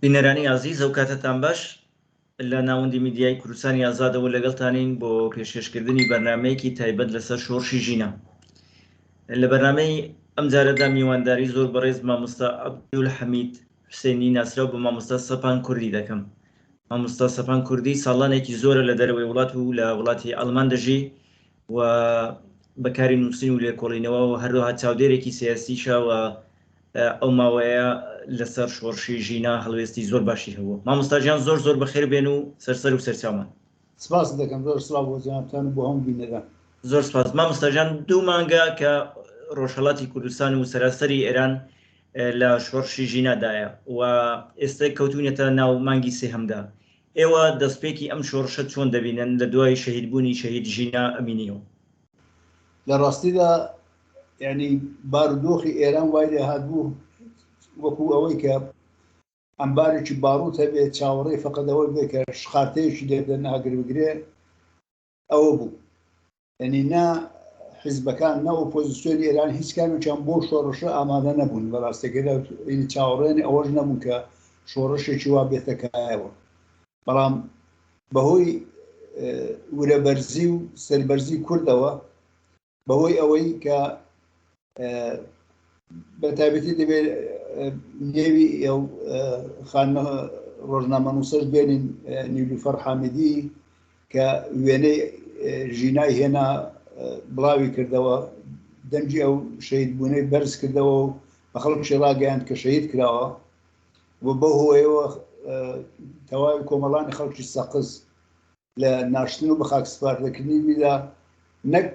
بینەرانی عزیز ئەو کاتتان باش لە ناوەندی میدیای کوردستانی ئازادەوە لەگەڵتانین بۆ پێشکەشکردنی بەرنامەیەکی تایبەت لەسەر شۆڕشی ژینە. لە بەرنامەی ئەم جارەدا میوانداری زۆر بەڕێز مامۆستا عەبدولحەمید حوسێنی ناسراو بە مامۆستا سەپان کوردی دەکەم. مامۆستا سەپان کوردی ساڵانێکی زۆرە لە دەرەوەی وڵات و لە وڵاتی ئەڵمان دەژی و بەکاری نووسین و لێکۆڵینەوە و هەروەها چاودێرێکی سیاسیشە و ئەو ماوەیە لەسەر شۆڕشی ژینە هەڵوێستی زۆر باشی هەبوو. مامۆستاژیان زۆر زۆر بەخێر بێن و سەرسەر و سەرچاومان. سپاس دەکەم، زۆر سڵاو بۆ جەنابتان و بۆ هەموو بینەران. زۆر سپاس مامۆستاژیان. 2 مانگە کە ڕۆژهەڵاتی کوردستان و سەراسەری ئێران لە شۆڕشی ژینەدایە و ئێستا کەوتونێتە ناو مانگی سێهەمدا. ئێوە دەستپێکی ئەم شۆڕشە چۆن دەبینن لە دوای شەهیدبوونی شەهید ژینە ئەمینیەوە؟ لە ڕاستیدا یعنی بارودۆخی ئێران وای لێ هاتبوو وەکو ئەوەی کە ئەمبارێکی باڕوت هەبێت چاوەڕێی فەقەت ئەوەی بێت کە شخارتەیەکی لێدەن ئاگر بگرێ ئەوە بوو. یعنی نا حیزبەکان نە ئۆپۆزیسیۆنی ئێران هیچ کامێکیان بۆ شۆڕشە ئامادە نەبوون. بەڕاستیەکەدا چاوەڕێنی ئەوەش نەبوون کە شۆڕشێکی وا بێتەکایەوە، بەڵام بەهۆی ورەبەرزی و سەربەرزی کوردەوە، بەهۆی ئەوەی کە بەتایبەتی دەبێت نێوی خانە ڕۆژنامە نووسەر بێنین نیلوفەر حامدی کە وێنەی ژینای هێنا بڵاوی کردەوە، دەنجی ئەو شەهیدبوونەی بەرز کردەوە و بە خەڵکیشی ڕاگەیاند کە شەهید کراوە و بە هۆیەوە تەواوی کۆمەڵانی خەڵکی سەقز لە ناشتن و بە خاکسپاردەکردنی بیدا نەک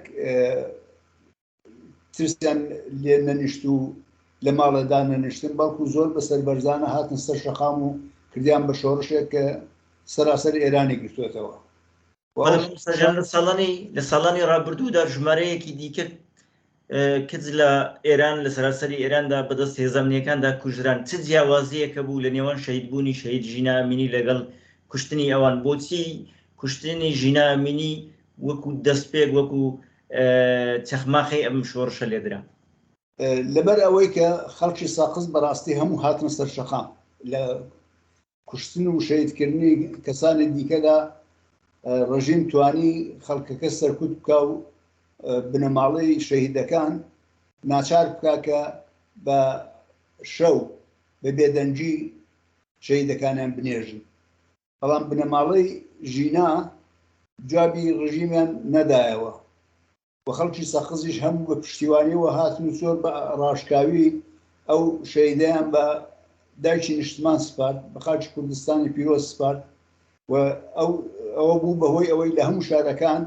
ترسیان لێ نەنیشت و لە ماڵەدا نەنیشتن، بەڵکو زۆر بە سەربەرزانە هاتن سەر شەقام و کردیان بە شۆڕشێک کە سەراسەر ئێرانی گرتوێتەوە. لە ساڵانی ڕابردوودا ژمارەیەکی دیکە کچ لە ئێران لە سەراسەری ئێراندا بەدەست هێزەمنیەکاندا کوژران. چ جیاوازیەکە بوو لە نێوان شەهیدبوونی شەهید ژینە ئەمینی لەگەڵ کوشتنی ئەوان؟ بۆچی کوشتنی ژینە ئەمینی وەکو دەستپێک وەکو چەخماخی ئەم شۆڕشە لێدرا؟ لەبەر ئەوەی کە خەڵکی ساقز بەڕاستی هەموو هاتن سەر شەقام لە کوشتن و شەهیدکردنی کەسانی دیکەدا. ڕژیم توانی خەڵکەکە سەرکوت بکە و بنەماڵەی شەهیدەکان ناچار بکە کە بە شەو بە بێدەنجی شەهیدەکانیان بنێژن، بەڵام بنەماڵەی ژینا جوابی ڕژیمیان نەدایەوە و خەڵکی سەقزیش هەموو بە پشتیوانیەوە هاتن و زۆر بە ڕاشکاوی ئەو شەهیدەیان بە دایکی نیشتمان سپارد، بە خاکی کوردستانی پیرۆز سپارد و ئەوە بوو بەهۆی ئەوەی لە هەموو شارەکان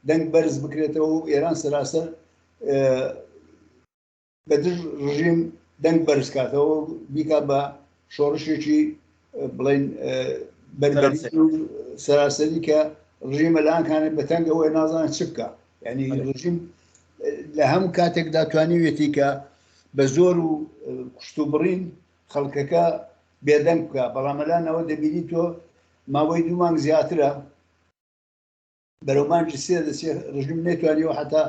دەنگ بەرز بکرێتەوە و ئێران سەراسەر بەدژ ڕژیم دەنگ بەرز کاتەوە بیکە بە شۆڕشێکی بڵێن بەربەری و سەراسەری کە ڕژیمە لەانکانێت بەتەنگ ئەوەی نازانێت چ بکە. یعنی ڕژیم لە هەموو کاتێکدا توانیوێتی کە بە زۆر و کوشت و بڕین خەڵکەکە بێدەنگ بکە، بەڵام لەلایەن ئەوە دەبینی تۆ ماوەی 2 مانگ زیاترە بەرەومانجی سێ دەچێت ڕژیم نێتوانیەوە حتا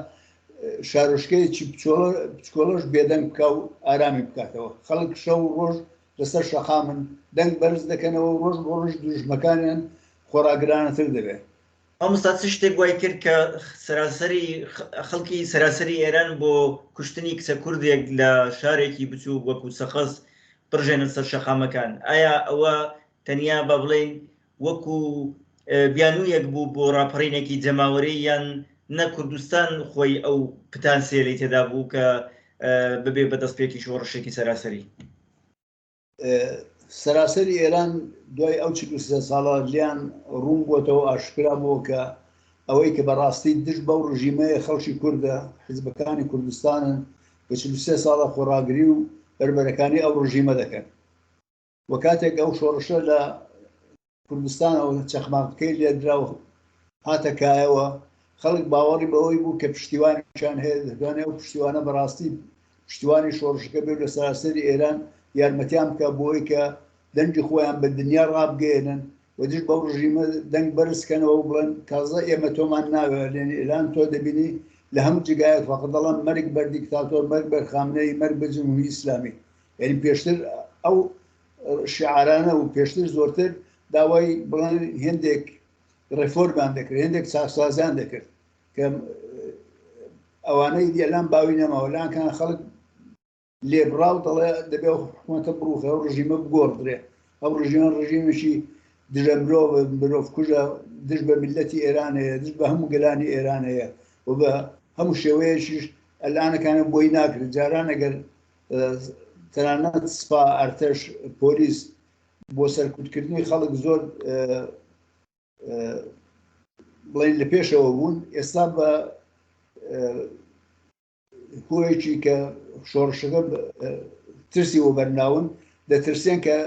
شارۆشکەیەکی بچکۆڵەش بێدەنگ بکە و ئارامی بکاتەوە. خەڵک شەو ڕۆژ لەسەر شەقامن دەنگ بەرز دەکەنەوە و ڕۆژ بۆ ڕۆژ دوژمەکانیان خۆراگرانەتر دەبێت. ئەمستا چ شتێک وای کرد کە خەڵکی سەراسەری ئێران بۆ کوشتنی کچە کوردێک لە شارێکی بچوو وەکو سەقەز بڕژێنە سەر شەقامەکان؟ ئایا ئەوە تەنیا بە بڵێن وەکو بیانوویەک بوو بۆ ڕاپەڕینێکی جەماوەری یان نە کوردستان خۆی ئەو پتانسیێلی تێدا بوو کە ببێ بەدەستپێکی شۆڕشێکی سەراسەری؟ سەراسەری ئێران دوای ئەو 43 ساڵە لیان ڕوون بۆتەوە ئاشکرا بووە کە ئەوەی کە بەڕاستی دژ بەو ڕژیمەیە خەڵکی کووردە حیزبەکانی کوردستانن بە 43 ساڵە خۆڕاگری و بەربەرەکانی ئەو ڕژیمە دەکەن و کاتێک ئەو شۆڕشە لە کوردستانەوە چەخماقەکەی لێدرا و هاتەکایەوە خەڵک باوەڕی بەوەی بوو کە پشتیوانیان هەیە دەتوانێت ئەو پشتیوانە بەڕاستی پشتیوانی شۆڕشەکە بێت لە سەراسەری ئێران یارمەتیان بکە بۆی کە دەنجی خۆیان بە دنیا ڕابگەێنن و دیش بەو ڕژیمە دەنگ بەرزکەنەوە و بڵێن کازە ئێمە تۆمان ناوێت لێن ئێران تۆ دەبینی لە هەموو جگایەک فەقەت دەڵێن مەرگ بەر دیکتاتۆر، مەرگ بەر خامنەی، مەرگ بە جمهوری ئیسلامی. یعنی پێشتر ئەو شعارانە و پێشتر زۆرتر داوای بڵێن هێندێک ڕێفۆرمان دەکرد هێندێک چاکسازان دەکرد کە ئەوانەی دیێلان باوی نەماوەلانکان خەڵک لێبراو دەڵێ دەبێ حکوومەتە بڕوخە ئەو ڕژیمە بگۆڕدرێ ئەو ڕژیمان ڕژیمێکی دژە مرۆڤ کوژە دژ بە میلەتی ئێران هەیە دژ بە هەموو گەلانی ئێران هەیە و بە هەموو شێوەیەکیش ئەلانەکانە بۆی ناکرد جاران ئەگەر تەنانەت سپا ئەرتەش پۆلیس بۆ سەرکوتکردنی خەڵک زۆر بڵین لە پێشەوە بوون ئێستا بە هۆیەکی کە شۆڕشەکە ترسی وە بەرناون دەترسێن کە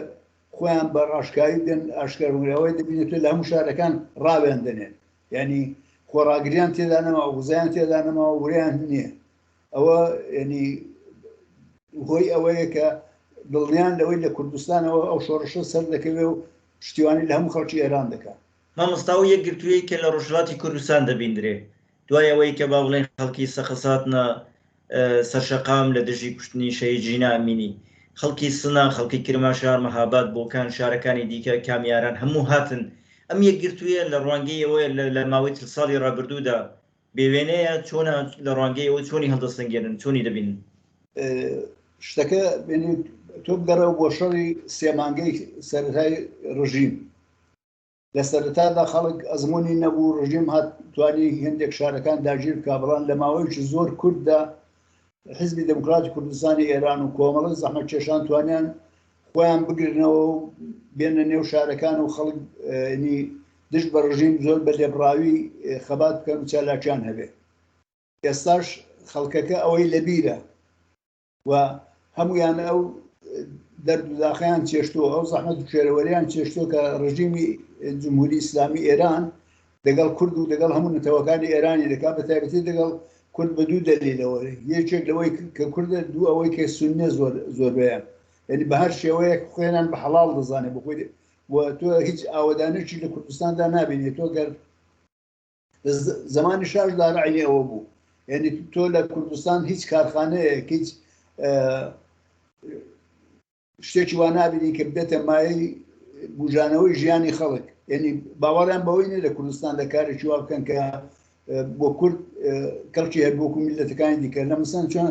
خۆیان بە ڕاشکایی دێن ئاشکاربوونەوەی دەبینێتێت لە هەموو شارەکان ڕاوێندنێن یعنی خۆڕاگریان تێدا نەما وزایان تێدا نەما وریان نییە ئەوە ینی هۆی ئەوەیە کە دڵنیان لەوەی لە کوردستانەوە ئەو شۆڕشە سەر دەکەوێ و پشتیوانی لە هەموو خەڵکی ئێران دەکات مامۆستا و یەکگرتوویی کە لە ڕۆژهەڵاتی کوردستان دەبیندرێ دوای ئەوەی کە با بڵێن خەڵکی سەخەساتنە سەرشەقام لە دژی کوشتنی شەهید ژینا ئەمینی خەڵکی سنا خەڵکی کرماشار مەهاباد بۆکان شارەکانی دیکە کامیاران هەموو هاتن ئەم یەکگرتوویە لە ڕوانگەی ئەوەیە لە ماوەی ساڵی ڕابردوودا بێوێنەیە چۆنە لە ڕوانگەی ئەوە چۆنی هەڵدەستەنگێنن چۆنی دەبینن شتەکە تۆ بگەڕە بۆ شەڕی سێمانگەی سەرەتای ڕژیم لە سەرەتادا خەڵک ئەزمموی نەبوو ڕژیم هات توانی هێندێک شارەکان داگیر بکە بەڵام لە ماوەیەکی زۆر کورددا حزبی دموکراتی کوردستانی ئێران و کۆمەڵی زەحمەت کێشان توانیان خۆیان بگرنەوە و بێنە نێو شارەکان و خەڵک دژ بە ڕژیم زۆر بە لێبڕاوی خەبات بکەن و چالاکیان هەبێ ئێستاش خەڵکەکە ئەوەی لەبیرە و هەمویان ئەو دەردوداخیان چێشتووە ئەو زەحمەت و شێرەوەریان چێشتووە کە ڕژیمی جمهوری ئیسلامی ئێران دەگەڵ کورد و دەگەڵ هەموو نەتەوەکانی ئێرانی دەکات بە تایبەتی دەگەڵ کورد بە دوو دەلیلەوە یەکێک لەوەی کە کوردە دوو ئەوەی کە سونیە زۆربیان یعنی بە هەر شێوەیەک خوێنان بە حەڵاڵ دەزانێت بخۆی و تۆ هیچ ئاوەدانێکی لە کوردستاندا نابینێت تۆ گەر زمانی شاشدا ڕعینی ئەوە بوو یعنی تۆ لە کوردستان هیچ کارخانەیەک هیچ شتێکی وا نابینی کە بێتە مایەی بژانەوەی ژیانی خەڵک یعنی باوەڕیان بەوەی نیە لە کوردستان لە کارێکی وا بکەن کە بۆ کورد کەڵکی هەبووکو میلەتەکانی دیکە لە مەسەن چۆن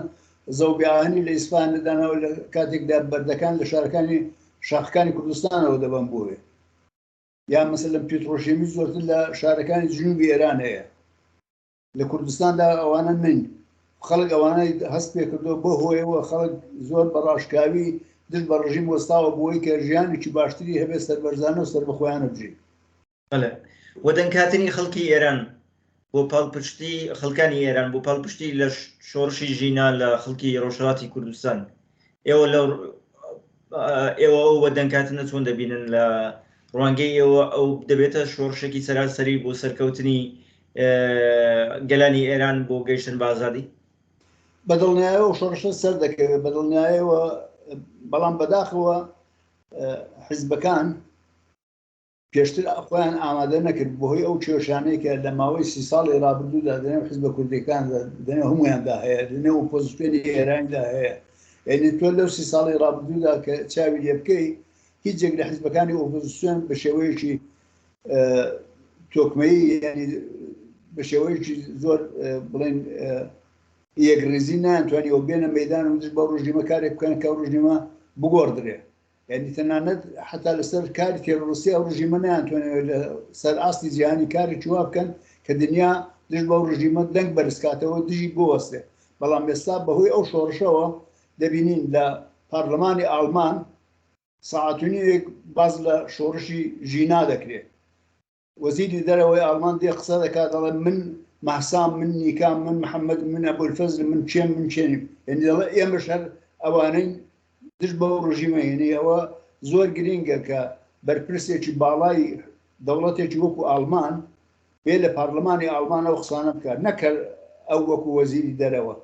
زەوبیعانی لە ئیسپان دانەوە لە کاتێکدا بەردەکان لە شارەکانی شاخەکانی کوردستانەوە دەبن بۆێ یان مەسەلەن پیتڕۆشیمی زۆرتر لە شارەکانی جنوبی ئێران هەیە لە کوردستاندا ئەوانە من خەڵک ئەوانەی هەست پێ کردو بۆ هۆیەوە خەڵک زۆر بەڕاشکاوی دژ بە ڕژیم وەستاوە بۆی کە ژیانێکی باشتری هەبێت سەربەرزانە و سەر بەخۆیانە بژین وەدەنگاتنی خەڵکی ئێران بۆ پاڵپشتی خەڵکانی ئێران بۆ پاڵپشتی لە شۆڕشی ژینا لە خەڵکی ڕۆژهەڵاتی کوردستان ئێوە ئەو وەدەنگاتنە چۆن دەبینن لە ڕوانگەی ئێوە ئەو دەبێتە شۆڕشێکی سەراسەری بۆ سەرکەوتنی گەلانی ئێران بۆ گەیشتن بە ئازادی بەدڵنیایەوە شۆڕشە سەر دەکەوێت بەدڵنیایەوە بەڵام بەداخەوە حیزبەکان پێشتر خۆیان ئامادە نەکرد بەهۆی ئەو کێشانەی کە لە ماوەی 30 ساڵی ڕابردوودا دەنێ حیزبە کوردەکان دەنێ هەمویاندا هەیە دەنێ ئۆپۆزیسیۆنی ئێرانیدا هەیە یعنی تۆ لەو 30 ساڵی ڕابردوودا کە چاوی لێ بکەی هیچێک لە حیزبەکانی ئۆپۆزیسیۆن بە شێوەیەکی تۆکمەیی یعنی بە شێوەیەکی زۆر بڵێن یەکڕێزی نانتوانیەوە بێنە مەیدان و دژ بە ڕژیمە کارێک بکەن کە ڕژیمە بگۆڕدرێ یعنی تەنانەت حتا لەسەر کاری تێڕۆسی ئەو ڕژیمە نەیانتوانێت لە سەر ئاستی جیهانی کارێکی وا بکەن کە دنیا دژ بە ڕژیمە دەنگ بەرزکاتەوە دژی بوەستێ بەڵام ئێستا بەهۆی ئەو شۆڕشەوە دەبینین لە پارلەمانی ئالمان ساعتونیەک باز لە شۆڕشی ژینا دەکرێت وەزیری دەرەوەی ئالمان دێ قسە دەکات دەڵێ من مەحسام من نیکام من محەممەد من ئەبولفەزل من چێم من چێنیم یعنی دەڵێ ئێمەش هەر ئەوانەی دژ بە ڕژیمە هێنی ئەوە زۆر گرینگە کە بەرپرسێکی باڵای دەوڵەتێکی وەکو ئالمان بێ لە پارلەمانی ئالمان ئەو قسانە بکات نەکرد ئەو وەکو وەزیری دەرەوە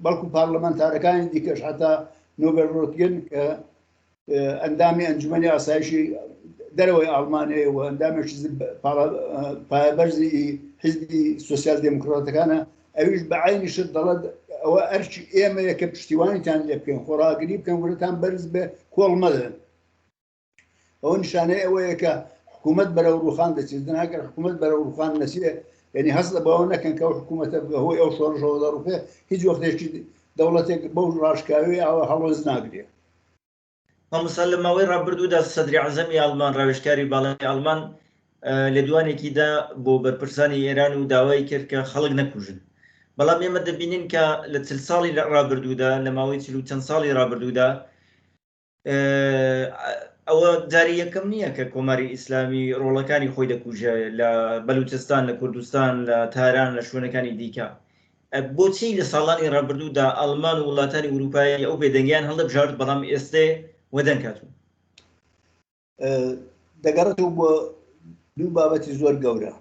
بەڵکو پارلەمانتارەکانی دیکەش حتا نۆبێل ڕۆتگن کە ئەندامی ئەنجومەنی ئاسایشی دەرەوەی ئالمانەیە و ئەندامێکی پایەبەرزی حیزبی سۆسیال دموکراتەکانە ئەویش بە عینی شت دەڵێت ئەوە ئەرچی ئێمەیە کە پشتیوانیتان لێ بکەین خۆراگری بکەن ورەتان بەرز بێ کۆڵ مەدەن ئەوە نیشانەیە ئەوەیە کە حکوومەت بەرەو ڕوخان دەچێت ناکە حکوومەت بەرەو ڕوخان نەچێ یعنی هەست لە بەوە نەکەن کە ئەو حکوومەتە بەهۆی ئەو شۆڕژەوە دەڕوخێ هیچ وەختێکی دەوڵەتێک بەو ڕاشکاوی ئەوە هەڵۆز ناگرێت. مامۆستا لە ماوەی ڕابردوودا سەدری عەزەمی ئەڵمان ڕاوێژکاری باڵای ئەڵمان لە دوانێکیدا بۆ بەرپرسانی ئێران و داوای کرد کە خەڵک نەکوژن، بەڵام ئێمە دەبینین کە لە چل ساڵی ڕابردوودا لە ماوەی چل و چەند ساڵی ڕابردوودا ئەوە جاری یەکەم نییە کە کۆماری ئیسلامی ڕۆڵەکانی خۆی دەکوژە لە بەلوچستان، لە کوردستان، لە تاران، لە شوێنەکانی دیکە. بۆچی لە ساڵانی ڕابردوودا ئەڵمان و وڵاتانی ئوروپایی ئەو بێدەنگیان هەڵدەبژارد بەڵام ئێستێ وەدەنگ هاتوون؟ دەگەڕێتەوە بۆ دوو بابەتی زۆر گەورە.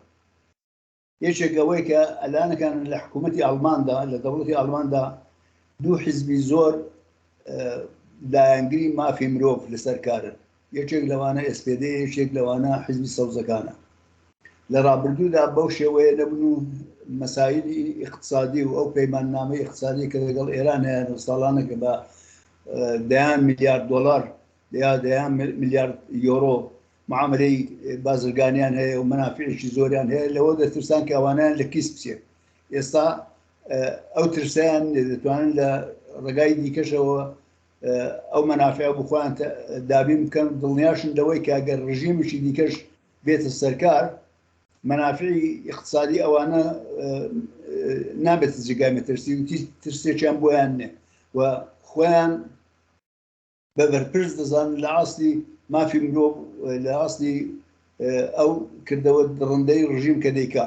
یەکێک ئەوەی کە ئەلانەکان لە حکوومەتی ئەڵماندا لە دەوڵەتی ئەڵماندا دوو حیزبی زۆر دایانگری مافی مرۆڤ لەسەر کارن. یەکێک لەوانە SPD، یەکێک لەوانە حیزبی سەوزەکانە. لە ڕابردوودا بەو شێوەیە دەبن و مەسایلی اقتصادی و ئەو پەیماننامەی اقتصادی کە لەگەڵ ئێران هەیە ساڵانەکە بە دەیان میلیارد دۆلار یا دەیان میلیارد یۆرۆ معاملەی بازرگانیان هەیە و مەنافعێکی زۆریان هەیە لەوە دەترسان کە ئەوانیان لە کیس بچێت. ئێستا ئەو ترسیان دەتوانن لە ڕێگای دیکەشەوە ئەو مەنافع بخۆیان دابین بکەن دڵنیاشن لەوەی کە ئەگەر ڕژیمێکی دیکەش بێتە سەرکار مەنافعی اقتصادی ئەوانە نابێت جگای مەترسی و ترسێکیان بۆیان نێ و خۆیان بە بەرپرس دەزانن لە ئاستی مافی مرۆڤ لە ئاستی ئەو کردەوە ڕندەی ڕژیم کە دەیکا.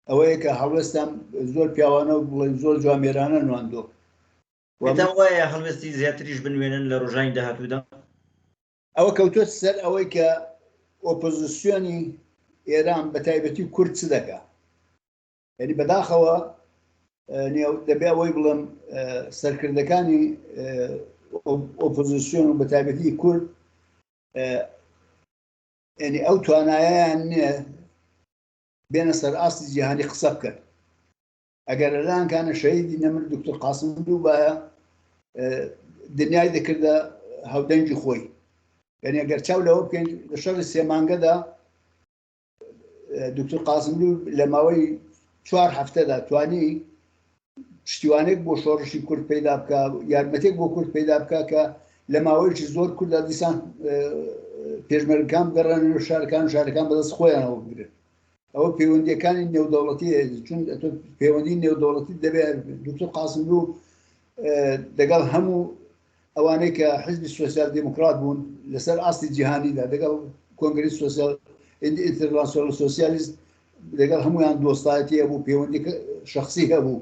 ئەوەیە کە هەڵوێستان زۆر پیاوانە و بڵێن زۆر جوامێرانە نواندۆ. وایە هەڵوێستی زیاتریش بنوێنن لە ڕۆژانی داهاتوودا؟ ئەوە کەوتۆت سەر ئەوەی کە ئۆپۆزیسیۆنی ئێران بە تایبەتی کورد چ دەکا. یعنی بەداخەوە دەبێ ئەوەی بڵم سەرکردەکانی ئۆپۆزیسیۆن و بە تایبەتی کورد یعنی ئەو تواناییان نییە بێنە سەر ئاستی جیهانی قسە بکەن. ئەگەر ئەلانکانە شەهیدی نەمر دکتۆر قاسملوو بایە دنیای دەکردە هەودەنگی خۆی. یعنی ئەگەر چاو لەوە بکەین لە شەڕی سێمانگەدا دکتۆر قاسملوو لە ماوەی 4 هەفتەدا توانی پشتیوانێک بۆ شۆڕشی کورد پەیدا بکە، یارمەتێک بۆ کورد پەیدا بکە کە لە ماوەیەکی زۆر کووردا دیسان پێشمەرگەکان بگەڕێن و شارەکان بەدەست خۆیانەوە بگرن. ئەوە پەیوەندیەکانی نێودەوڵەتیە، چون پەیوەندی نێودەوڵەتی دەبێت. دکتۆر قاسملوو لەگەڵ هەموو ئەوانەی کە حیزبی سۆسیال دیموکرات بوون لەسەر ئاستی جیهانیدا لەگەڵ کۆنگری سۆسیال ئینتەرناسیۆنال سۆسیالیست لەگەڵ هەمویان دۆستایەتی هەبوو، پەیوەندی شەخسی هەبوو.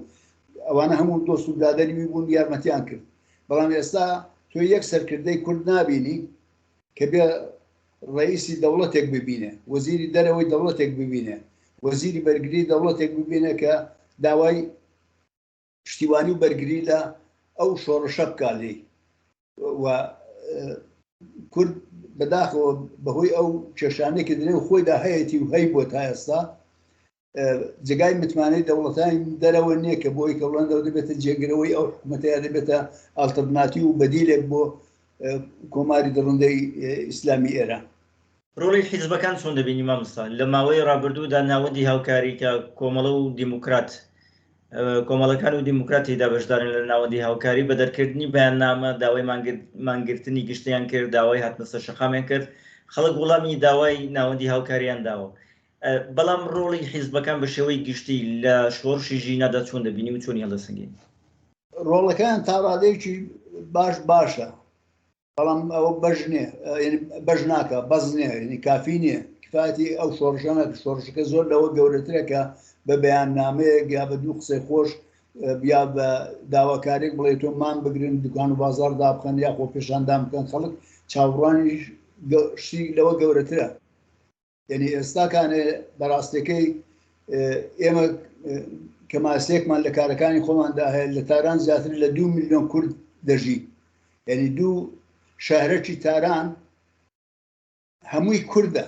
ئەوانە هەموو دۆست و برادەری بوون، یارمەتیان کرد. بەڵام ئێستا تۆ یەک سەرکردەی کورد نابینی کە بێ ڕئیسی دەوڵەتێک ببینێ، وەزیری دەرەوەی دەوڵەتێک ببینێ، وەزیری بەرگری دەوڵەتێک ببینێ کە داوای پشتیوانی و بەرگری لە ئەو شۆڕشە بکالی. و کورد بەداخەوە بەهۆی ئەو کێشانێکی دنێ و خۆیدا هەیەی و هەی بۆ تا ئێستا جگای متمانەی دەوڵەتانی دەرەوە نییە کە بۆی کە وڵەندەوە دەبێتە جێگرەوەی ئەو حکوومەتەیە دەبێتە ئالتەرناتیڤ و بەدیلێک بۆ کۆماری دڕندەی ئیسلامی ئێران. ڕۆڵی حیزبەکان چۆن دەبینی مامۆستا لە ماوەی ڕابردوودا ناوەندی هاوکاری کە کۆمەڵە و دیموکرات کۆمەڵەکان و دیموکراتیدا بەشدارن لە ناوەندی هاوکاری بە دەرکردنی بەیاننامە داوای مانگرتنی گشتیان کرد، داوای هاتنە سەر شەقامیان کرد، خەڵک وەڵامی داوای ناوەندی هاوکاریان داوە. بەڵام ڕۆڵی حیزبەکان بە شێوەی گشتی لە شۆڕشی ژینەدا چۆن دەبینی و چۆنی هەڵدەسەنگێنی؟ ڕۆڵەکان تا ڕادەیەکی باشە، بەڵام ئەوە بەش ناکە، بەز نییە، ینی کافی نییە. کفایەتی ئەو شۆڕشانە شۆڕشەکە زۆر لەوە گەورەترە کە بە بەیاننامەیەک یا بە دوو قسەی خۆش یا بە داواکارێک بڵێ تۆ مان بگرن دوکان و بازار دابخەن یا خۆ پێشاندام بکەن. خەڵک چاوەڕوانی شتی لەوە گەورەترە. یعنی ئێستاکانێ بەڕاستەکەی ئێمە کە ماسێکمان لە کارەکانی خۆماندا هەیە لە تاران زیاتر لە 2 میلیۆن کورد دەژی. یعنی دوو شارەکی تاران هەمووی کوردە.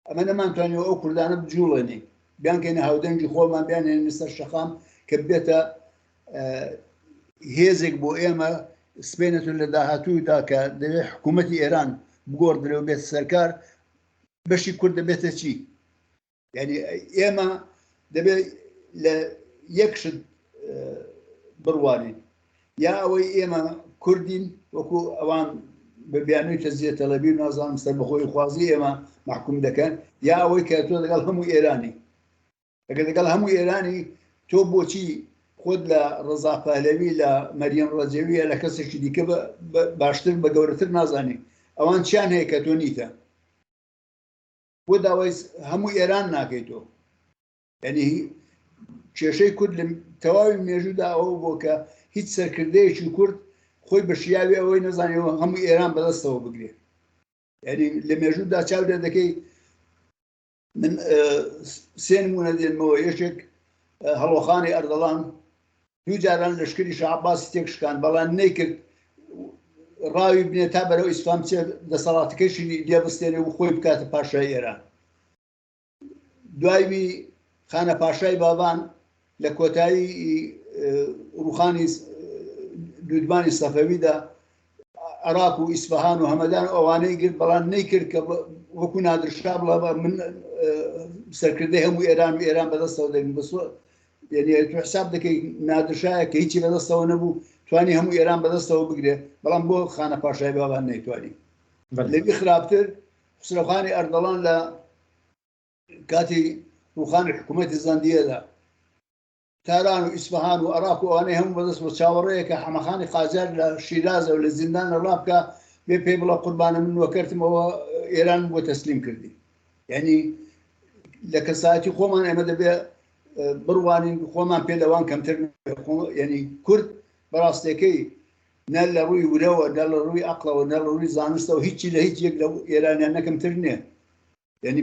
ئەمە نەمانتوانێت ئەو کوردانە بجوڵێنی، بیانکەینە هاودەنگی خۆمان بیانێنە سەر شەقام کە بێتە هێزێک بۆ ئێمە سبێنێتون لە داهاتوودا کە دەوێت حکوومەتی ئێران بگۆڕدرێەوە بێت سەرکار بەشی کورد دەبێتە چی؟ یعنی ئێمە دەبێت لە یەک شت بڕوانین، یا ئەوەی ئێمە کوردین وەکو ئەوان بە بیانووی تەجزیە تەلەبی و نازانم سەربەخۆی خوازی ئێمە محکوم دەکەن، یا ئەوەی کە تۆ لەگەڵ هەموو ئێرانی، ئەگەر لەگەڵ هەموو ئێرانی تۆ بۆچی خۆت لە ڕەزا پەهلەوی لە مەریەم ڕەجەویە لە کەسێکی دیکە باشتر بە گەورەتر نازانی، ئەوان چیان هەیە کە تۆ نیتە؟ بۆ داوای هەموو ئێران ناکەیتەوە. یعنی کێشەی کورد لە تەواوی مێژوودا ئەوە بۆ کە هیچ سەرکردەیەکی کورد خۆی بە شیاوی ئەوەی نەزانێەوە هەموو ئێران بەدەستەوە بگرێت. یعنی لە مێژوودا چاودێ دەکەی من سێ نمونە دێنمەوە. یەکێک هەڵۆخانی ئەردەڵان دوو جاران لەشکری شەعباسی تێکشکان، بەڵام نەیکرد ڕاوی بنێ تا بەرەو ئیسفام چێ دەسەڵاتەکەیشی لێبستێنێ و خۆی بکاتە پاشای ئێران. دوایوی خانە پاشای بابان لە کۆتایی ڕوخانی دودمانی سەفەویدا عێراق و ئیسفەهان و هەمەدان ئەوانەی گرت، بەڵام نەیکرد کە وەکو نادرشا بڵێ من سەرکردەی هەموو ئێران و ئێران بەدەستەوە دەگرن. یعنی تو حساب دەکەی نادرشایە کە هیچی بەدەستەوە نەبوو توانی هەموو ئێران بەدەستەوە بگرێ، بەڵام بۆ خانە پاشای بابان نەیتوانی. لەوی خراپتر خسرەخانی ئەردەڵان لە کاتی ڕوخانی حکوومەتی زەندیەدا تاران و ئیسفەهان و عێراق و ئەوانەی هەموو بەدەست بۆ چاوەڕێیە کە حەمەخانی قاجار لە شیرازە و لە زیندانە ڕابکە بێ پێی بڵە قوربانە من وەکردمەوە ئێران بۆ تەسلیم کردی. یعنی لە کەسایەتی خۆمان ئێمە دەبێ بڕوانین خۆمان پێ لەوان کەمتر. یعنی کورد بەڕاستەکەی نە لە ڕووی ورەوە، نە لە ڕووی عەقڵەوە، نە لە ڕووی زانستەوە هیچی لە هیچ یەک لە ئێرانیان نەکەمتر نییە. یعنی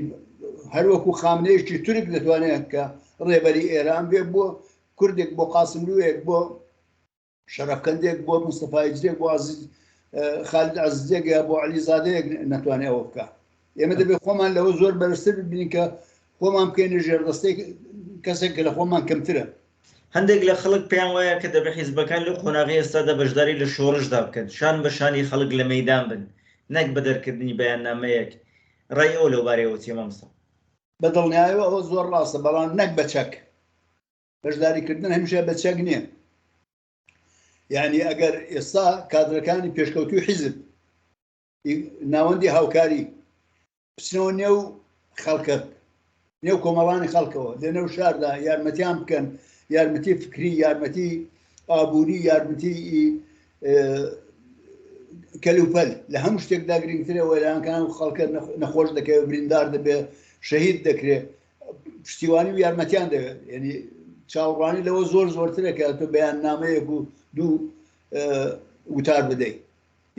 هەروەکو خامنەیەکی تورک دەتوانێت کە ڕێبەری ئێران بێ بۆ کوردێک، بۆ قاسملوویەک، بۆ شەرەفکەندێک، بۆ مستەفا بۆ خالد عەزیزێک یا بۆ عەلیزادەیەک نەتوانێت ئەوە بکە. ئێمە دەبێت خۆمان لەوە زۆر بەرزتر ببینین کە خۆمان بکەینە ژێردەستەی کەسێک کە لە خۆمان کەمترە. هەندێک لە خەڵک پێیان وایە کە دەبێت حیزبەکان لە قۆناغی ئێستادا بەشداری لە شۆڕشدا بکەن، شان بە شانی خەڵک لە مەیدان بن، نەک بە دەرکردنی بەیاننامەیەک. ڕای ئەو لەوبارەیەوە چی مامۆستا؟ بە دڵنیاییەوە ئەوە زۆر ڕاستە، بەڵام نەک بە چەک. بەشداریکردن هەمیشە بە چەک نییە. یعنی ئەگەر ئێستا کادرەکانی پێشکەوتوی حیزب ناوەندی هاوکاری بچنەوە نێو خەڵکە، نێو کۆمەڵانی خەڵکەوە لە نێو شاردا یارمەتیان بکەن، یارمەتی فکری، یارمەتی ئابووری، یارمەتی کەلوپەل، لە هەموو شتێکدا گرنگترەوە لەیانکان خەڵکە نەخۆش دەکەوێت، بریندار دەبێت، شەهید دەکرێت، پشتیوانی و یارمەتیان دەوێت. یعنی چاوەڕوانی لەوە زۆر زۆرترە کە تۆ بەیاننامەیەک و دوو وتار بدەیت.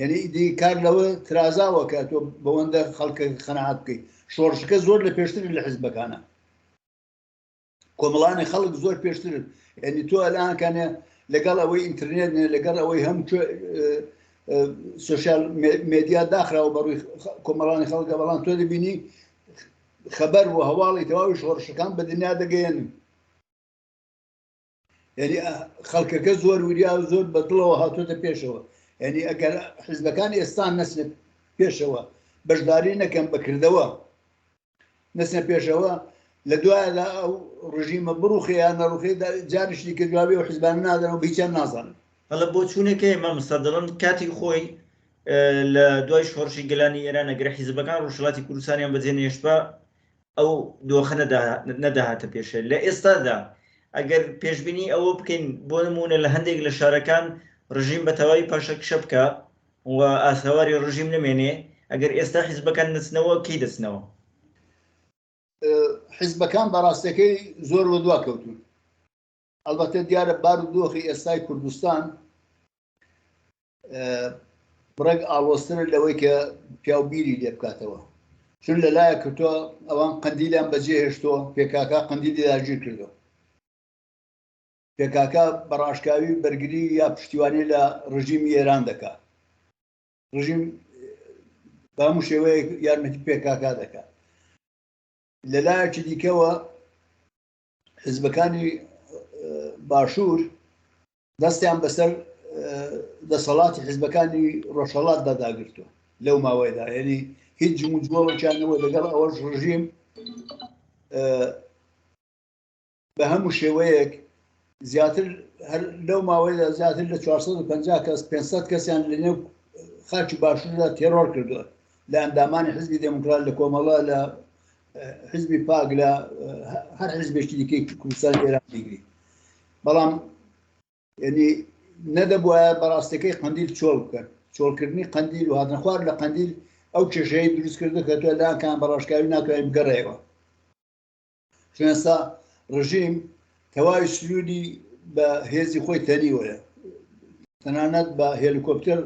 یعنی ئیدی کار لەوە ترازاوە کە تۆ بەوەندە خەڵکە خەنەعات بکەیت. شۆڕشەکە زۆر لە پێشتر لە حیزبەکانە، کۆمەڵانی خەڵک زۆر پێشترن. یعنی تۆ ئەلانکانێ لەگەڵ ئەوەی ئینترنێت، لەگەڵ ئەوەی هەموو سوشیال مێدیا داخراوە بەڕووی کۆمەڵانی خەڵکە، بەڵام تۆ دەبینی خەبەر و هەواڵی تەواوی شۆڕشەکان بە دنیا دەگەیەنن. یعنی خەڵکەکە زۆر وریا و زۆر بەدڵەوە هاتوۆتە پێشەوە. یعنی ئەگەر حیزبەکان ئێستان نەچنێت پێشەوە، بەشداری نەکەم بەکردەوە نەچنە پێشەوە، لە دوایدا ئەو ڕژیمە بڕوخی یان نەڕوخی جاریشی کردوابێ و حیزبان نادەنەوە هیچیان نازانن. هەڵە بۆ چوونێکە مامۆستا دەڵێن کاتی خۆی لە دوای شۆڕشی گەلانی ئێران ئەگەر حیزبەکان ڕۆژهەڵاتی کوردستانیان بەجێنێشتبە ئەو دۆخە نەداهاتە پێشە. لە ئێستادا ئەگەر پێشبینی ئەوە بکەین بۆ نمونە لە هەندێک لە شارەکان ڕژیم بە تەواوی پاشەکشە بکە و ئاثەواری ڕژیم نمێنێ، ئەگەر ئێستا حیزبەکان نچنەوە کەی دەچنەوە؟ حیزبەکان بەڕاستەکەی زۆر بە دوا کەوتون. ئەلبەتە دیارە بار و دۆخی ئێستای کوردستان بڕێک ئاڵۆسترە لەوەی کە پیاوبیری لێ بکاتەوە، چون لەلایە کردووە ئەوان قەندیلیان بەجێ هێشتۆ، پێکاکا قەندیلی داگیر کردەوە. پێکاکا بەڕاشکاوی بەرگری یا پشتیوانی لە ڕژیمی ئێران دەکات، ڕژیم بە هەموو شێوەیە یارمەتی پێکاکا دەکات. لەلایەکی دیکەوە حیزبەکانی باشوور دەستیان بەسەر دەسەڵاتی حیزبەکانی ڕۆژهەڵاتدا داگرتووە. لەو ماوەیەدا یعنی هیچ جموجۆڵێکیانەوە لەگەڵ ئەوەش ڕژیم بە هەموو شێوەیەک زیاتر لەو ماوەیەدا زیاتر لە 450 کەس 500 کەسیان لەنێو خاکی باشووردا تێرۆر کردووە لە ئەندامانی حزبی دموکرات لە کۆمەڵە لە حزبی پاک لە هەر حزبێکی دیکەی کوردستان ئێران دیگری بەڵام ینی نەدەبووە بەڕاستەکەی قەندیل چۆڵ بکەن چۆڵکردنی قەندیل و هاتنە خوارد لە قەندیل ئەو کێشەیە دروست کردو کە تۆ لاکان بەڕاشکاوی ناتوانین بگەڕێەوە ئێستا ڕژیم تەواوی سلوودی بە هێزی خۆی تەنیوەیە تەنانەت بە هێلیکۆپتەر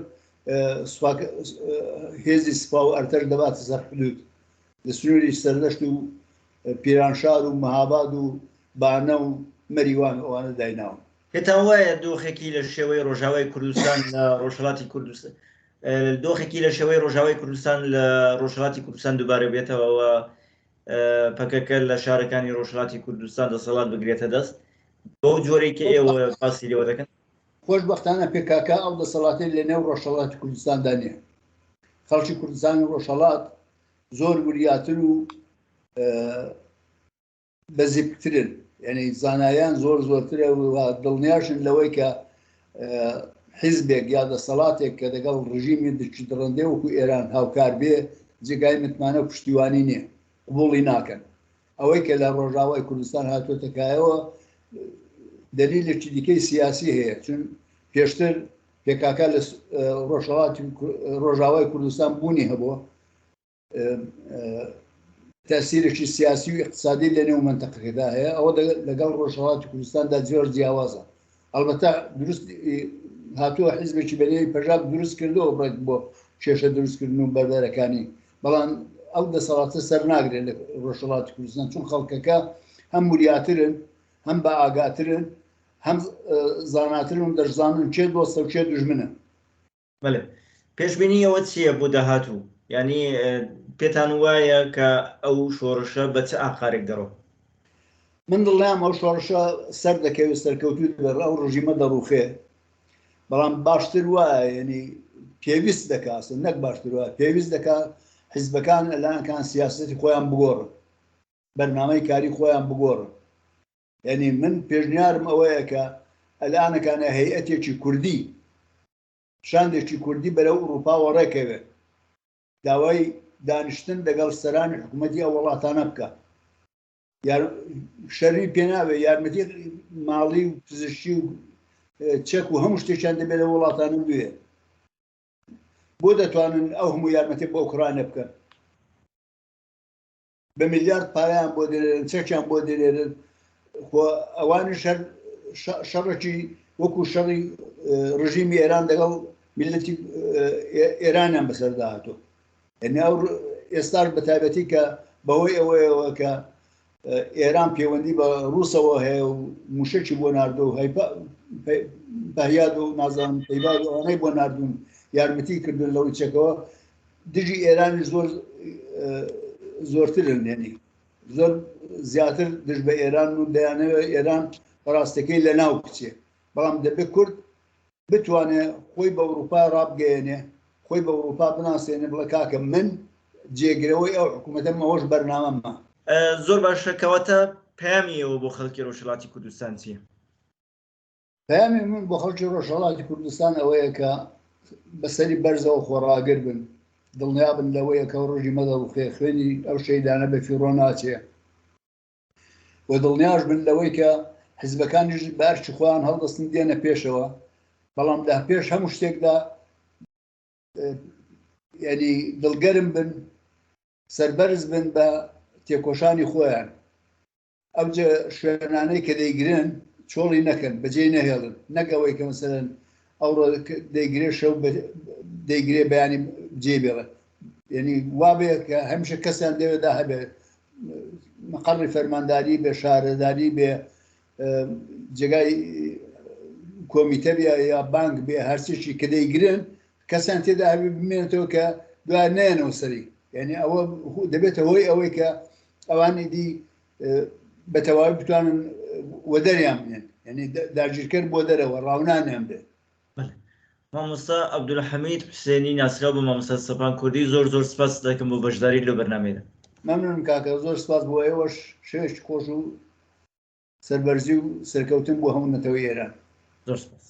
هێزی سوپا و ئەرتەش دەباتە سەر حدود لە سنووری سەردەشت و پیرانشار و مەهاباد و بانە و مەریوان ئەوانە دایناون پێتان وایە دۆخێکی لە شێوەی ڕۆژاوای کوردستان لە ڕۆژهەڵاتی کوردستان دۆخێکی لە شێوەی ڕۆژاوای کوردستان لە ڕۆژهەڵاتی کوردستان دووبارە بێتەوە پەکەکە لە شارەکانی ڕۆژهەڵاتی کوردستان دەسەڵات بگرێتە دەست بۆ جۆرێکی ئێوە باسی لێوە دەکەن خۆشبەختانە پێکاکە ئەو دەسەڵاتی لە نێو ڕۆژهەڵاتی کوردستاندا نییە خەڵکی کوردستان و ڕۆژهەڵات زۆر وریاتر و بەزیبترن یعنی زانایان زۆرترە و دڵنیاشن لەوەی کە حیزبێک یا دەسەڵاتێک کە لەگەڵ ڕژیمی دچی دڕندێ وەکو ئێران هاوکار بێ جێگای متمانە و پشتیوانی نییە قبوڵی ناکەن ئەوەی کە لە ڕۆژاوای کوردستان هاتوۆتەکایەوە دلیلێکی دیکەی سیاسی هەیە چون پێشتر پێکاکە لە ڕۆژاوای کوردستان بوونی هەبووە تەسیرێکی سیاسی و اقتصادی لە نێو منتەقەکەدا هەیە ئەوە لەگەڵ ڕۆژهەڵاتی کوردستاندا زۆر جیاوازە ئەلبەتە دروست هاتووە حیزبێکی بەنێوی پەژاک دروست کردەوە بڕێک بۆ کێشە دروستکردن و بەردەرەکانی بەڵام ئەو دەسەڵاتە سەر ناگرێت لە ڕۆژهەڵاتی کوردستان چون خەڵکەکە هەم وریاترن هەم بە ئاگاترن هەم زاناترن و دەشزانن چێ دۆستە و چێ دوژمنە بەڵێ پێشبینی ئەوە چییە بۆ داهاتوو ینی پێتان وایە کە ئەو شۆڕشە بە چه ئاقارێک دەڕۆ من دڵنیام ئەو شۆڕشە سەر دەکەوێت سەرکەوتوی دەبێت ئەو ڕژیمە دەڕوخێ بەڵام باشتر وایە ینی پێویست دەکاسن نەک باشتر وایە پێویست دەکات حیزبەکان ئەلانکان سیاسەتی خۆیان بگۆڕن بەرنامەی کاری خۆیان بگۆڕن یعنی من پێشنیارم ئەوەیە کە ئەلانەکانە هەیئەتێکی کوردی شاندێکی کوردی بەرەو ئوروپاوە ڕێکەوێت داوای دانیشتن لەگەڵ سەرانی حکوومەتی ئەو وڵاتانە بکە شەری پێناوێ یارمەتی ماڵی و پزیشکی و چەک و هەموو شتێکیان دەبێت لە وڵاتانە بوێ بۆ دەتوانن ئەو هەموو یارمەتی بۆ ئوکرانیا بکەن بە میلیارد پارەیان بۆ دەرێنن چەکیان بۆ دەرێنن ئەوانی شەڕێکی وەکو شەڕی ڕژیمی ئێران لەگەڵ میلەتی ئێرانیان بەسەردا هاتووە یعنی ئەو ئێستاش بە تایبەتی کە بەهۆی ئەوەیەوە کە ئێران پەیوەندی بە ڕووسەوە هەیە و موشەکی بۆ ناردو و بەهیاد و نازانم پەیباد و ئەوانەی بۆ ناردوون یارمەتی کردن لەوەی چەکەوە دژی ئێرانی زۆرترن یعنی زۆر زیاتر دژ بە ئێران و دەیانەوە ئێران بەڕاستەکەی لە ناو بچێ بەڵام دەبێت کورد بتوانێت خۆی بە ئەوروپا ڕابگەێنێ خۆی بە ئەوروپا بناسێنێ بڵێ کاکە من جێگرەوەی ئەو حکوومەتە ئەوەش بەرنامەمە زۆر باشەکەواتە پەیامیەوە بۆ خەڵکی ڕۆژهەڵاتی کوردستان چییە؟ پەیامی من بۆ خەڵکی ڕۆژهەڵاتی کوردستان ئەوەیە کە بەسەری بەرزەوە خۆڕاگر بن دڵنیابن لەوەیە کە ڕۆژی مەدەڕوخێ خوێنی ئەو شەیدانە بە فیڕۆ ناچێ و دڵنیاش بن لەوەی کە حیزبەکانیش بارچی خۆیان هەڵدەستن دێنە پێشەوە بەڵام لە پێش هەموو شتێکدا ینی دڵگەرم بن سەربەرز بن بە تێکۆشانی خۆیان ئەو شوێنانەی کە دەیگرن چۆڵی نەکەن بەجێ نەهێڵن نەکەوەی کە مەسەرەن ئەوڕۆ دەیگرێ شەو دەیگرێ بەیانی جێبێڵە یعنی وابێ کە هەمیشە کەسیان دەوێدا هەبێ مەقەڕی فەرمانداری بێ شارەداری بێ جێگای کۆمیتە بێ یا بانک بێ هەرچێکی کە دەیگرن کەسیان تێدا هەبێ بمێنێتەوە کە دوای نێنەوە سەری یعنی ئەوە دەبێتە هۆی ئەوەی کە ئەوانی دی بە تەواوی بتوانن وە دەریان بێن یعنی داگیرکرد بۆ دەرەوە ڕاونانیان بێت مامۆستا عەبدولحەمید حوسێنی ناسراو بە مامۆستا سەپان کوردی زۆر سپاس دەکەم بۆ بەشداری لەو بەرنامەیەدا. مەمنون کاکە، زۆر سپاس بۆ ئێوەش، شێش خۆش و سەربەرزی و سەرکەوتن بۆ هەموو نەتەوەی ئێران. زۆر سپاس.